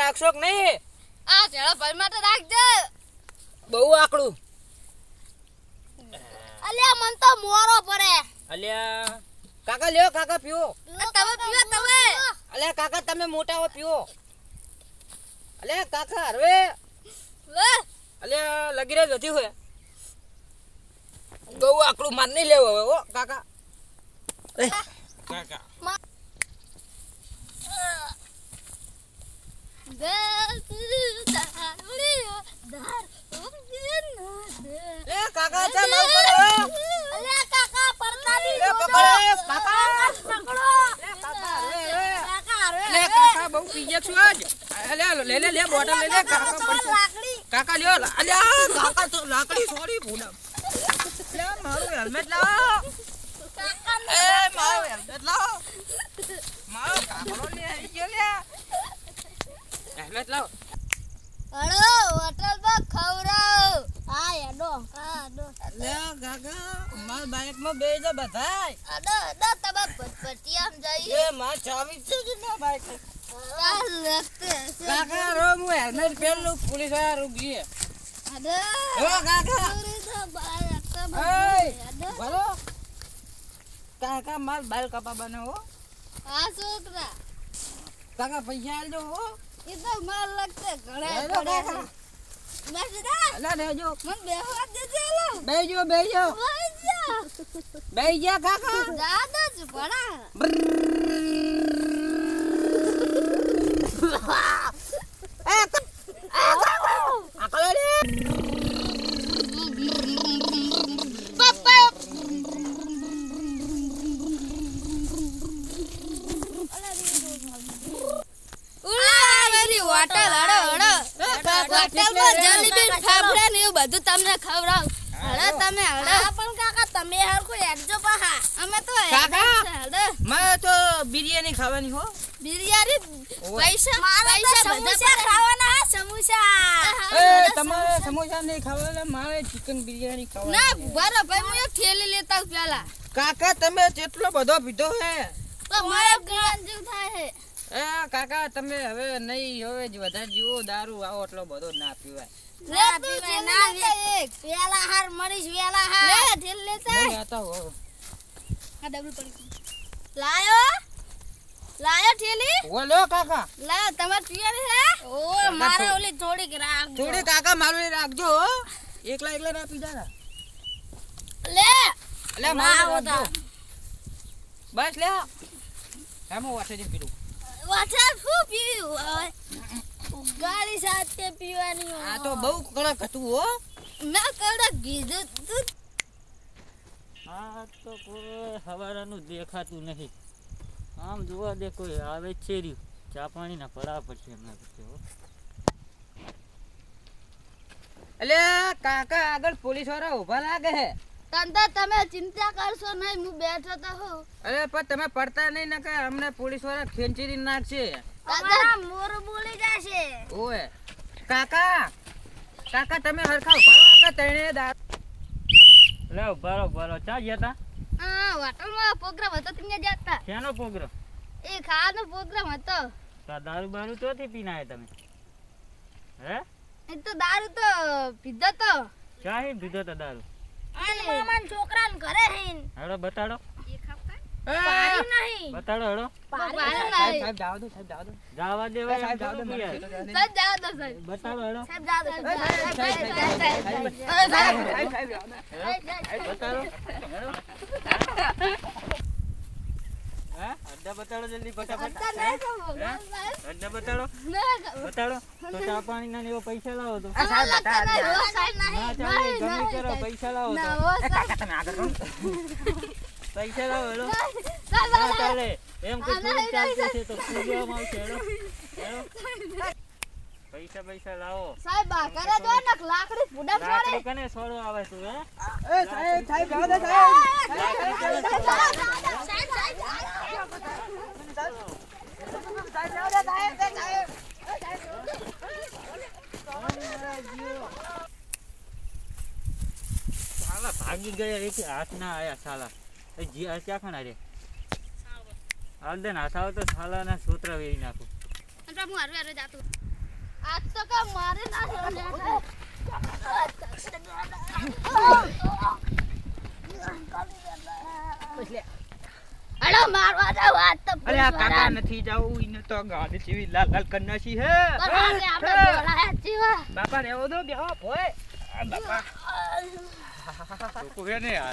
રાખશો કે નહીં? આ ચેળો ભાઈ માટે રાખજે. બહુ આકડું. અલ્યા મન તો મોરો પડે. અલ્યા કાકા લ્યો, કાકા પીવો. તમે પીવો તમે. અલ્યા કાકા તમે મોટા હો પીવો. અલ્યા કાકા હરવે. લે અલ્યા લગી રહ્યો નથી હોય. બહુ આકડું માર નહીં લેવો હવે હો કાકા. કાકા એ કાકા છે માર પડો. અલ્યા કાકા પડતા ની એ પકડો કાકા. પકડો. લે કાકા હરવે. કાકા હરવે. લે કાકા બહુ પી ગયા છું આજ. અલ્યા લે બોટલ લે કાકા પડશે. લાકડી. કાકા લ્યો. અલ્યા કાકા તો લાકડી સોરી ભૂલા. લે મારું હેલ્મેટ લાવો. કાકા એ મારું હેલ્મેટ લાવો. મારો કાકડો લે આવી ગયો લે. હેલ્મેટ લાવો. હળો હોટલ માં ખવરાવ. હા એડો. હા એડો. લે કાકા માર બાઈક માં બેહી જા બધાય. અડો અડો તમે પટિયામ જઈએ. એ માર ચાવી છે કે ના બાઈક. ચાલ લખતે. કાકા રો હું હેલ્મેટ પહેરલું પોલીસ વાળા રૂકી. અડો. ઓ કાકા. એ બોલો. કાકા માર બાલ કપાવાનો હો. હા છોકરા. કાકા પૈસા આલજો હો. એ તો માર લગતે ઘરે લે લો કાકા. બેસડા. અલા લેજો. મન બેહવા દેજે લો. બેહજો બેહજો. વાજા. બેહી જા કાકા. જાદો જ પડા. આ કલો લે. પપ્પા. ઉલા મારી હોટલ હડો હડો. હોટલમાં જલેબી ફાફડા ને એવું બધું તમને ખવડાવ. હડો તમે હડો. હા પણ કાકા તમે હરખું એકજો પાહા. અમે તો કાકા. હડો. મારે તો બિરયાની ખાવાની હો. બિરયાની ઓય. પૈસા સમોસા ખાવાના હા સમોસા. એ તમારે સમોસા નહીં ખાવાના, મારે ચિકન બિરયાની ખાવાની. ના બરો ભાઈ હું એક થેલી લેતા આવું પેલા. કાકા તમે કેટલો બધો પીધો હે. તો મારે ગંજુ થાય હે. એ કાકા તમે હવે નહીં હવે જ વધારે જીવો દારૂ આવો એટલો બધો ના પીવાય. લે તું થેલી લેતા એક. વેલા હાર મરીશ વેલા હાર. લે થેલી લેતા. હું લેતા હો. આ ડબલ પડી. લાયો લાયો થેલી. બોલો કાકા. લાયો તમાર પીવાની હે. ઓ મારે ઓલી થોડીક રાખ. થોડી કાકા મારું એ રાખજો હો. એકલા એકલા ના પી જા. લે એટલે મારું રાખજો. બસ લે. હેમો વાટે જ પીલું. વાટર શું પીવું હવે. ગાડી સાથે પીવાની હોય. આ તો બહુ કડક હતું હો. ના કડક કીધું તું. આ તો કોઈ હવારાનું દેખાતું નહીં. આમ જોવા દે કોઈ આવે છે રહ્યું. ચા પાણી ના પડા પડશે એમના પછી હો. એટલે કાકા આગળ પોલીસ વાળા ઉભા લાગે હે. તંતા તમે ચિંતા કરશો નહીં હું બેઠો તો હું. અરે પણ તમે પડતા નહીં ને કે અમને પોલીસ વાળા ખેંચી નાખશે. અમારા મોર બોલી જશે. ઓય કાકા કાકા તમે હરખા ઉભા રહો. આપણે ત્રણે લે બરો ચા ગયા તા. હા હોટલમાં પ્રોગ્રામ હતો ત્યાં જતા. શેનો પ્રોગ્રામ? એ ખાવાનો પ્રોગ્રામ હતો. તા દારૂ બારૂ ચોથી પીને આયા તમે? હે એ તો દારૂ તો પીધો તો. ચાહી પીધો તો દારૂ? અને મામાન છોકરાને ઘરે હેન. હેડો બતાડો. એ ખાપા એ, પારી નહીં. બતાડો હેડો. પારી સાહેબ નહીં. સાહેબ જાવ દો સાહેબ જાવ દો. જાવા દેવાય સાહેબ એમ જાવ દો કરો મને યાર. કીધું જાવ દો. સાહેબ જાવ દો સાહેબ. બતાડો હેડો. સાહેબ જાવ દો સાહેબ. બતાડો હેડો. હા અડ્ડા બતાડો જલ્દી ફટાફટ. અડ્ડા બતાડો. બતાડો તો ચા પાણી ના એવો પૈસા લાવો તો. આ સાહેબ બતા દે. ના ચાલે ગમે કરો પૈસા લાવો તો. એ કાકા તમે આગળ રહો. પૈસા લાવો હેડો. ના ચાલે એમ કે થોડું ચાલતું છે તો પૂજવામાં આવશે હેડો. હેડો. પૈસા લાવો. સાહેબ આ કરે તો ને લાકડી ફૂડા ફોડે. લાકડી કને છોડો આવે તું હે? એ સાહેબ સાહેબ જાવ દો સાહેબ. સાલા ભાગી ગયા એથી હાથ ના આયા સાલા. એ જી આ ક્યાં ખણા રે? હાલ દે હાથ આવો તો સાલાના સૂત્ર વેરી નાખું. હું હારે હારે જાતું. આજ તો કા મારે ના લેવા અરે મારવા જાવ આજ તો અરે આ કાકા નથી જાવું ઈને તો ગાડી જેવી લાલ લાલ કન્નાસી હે આપણે બોલાયા જીવા બાપા રેવો દો બેહો ભોય આ બાપા કોઈ ને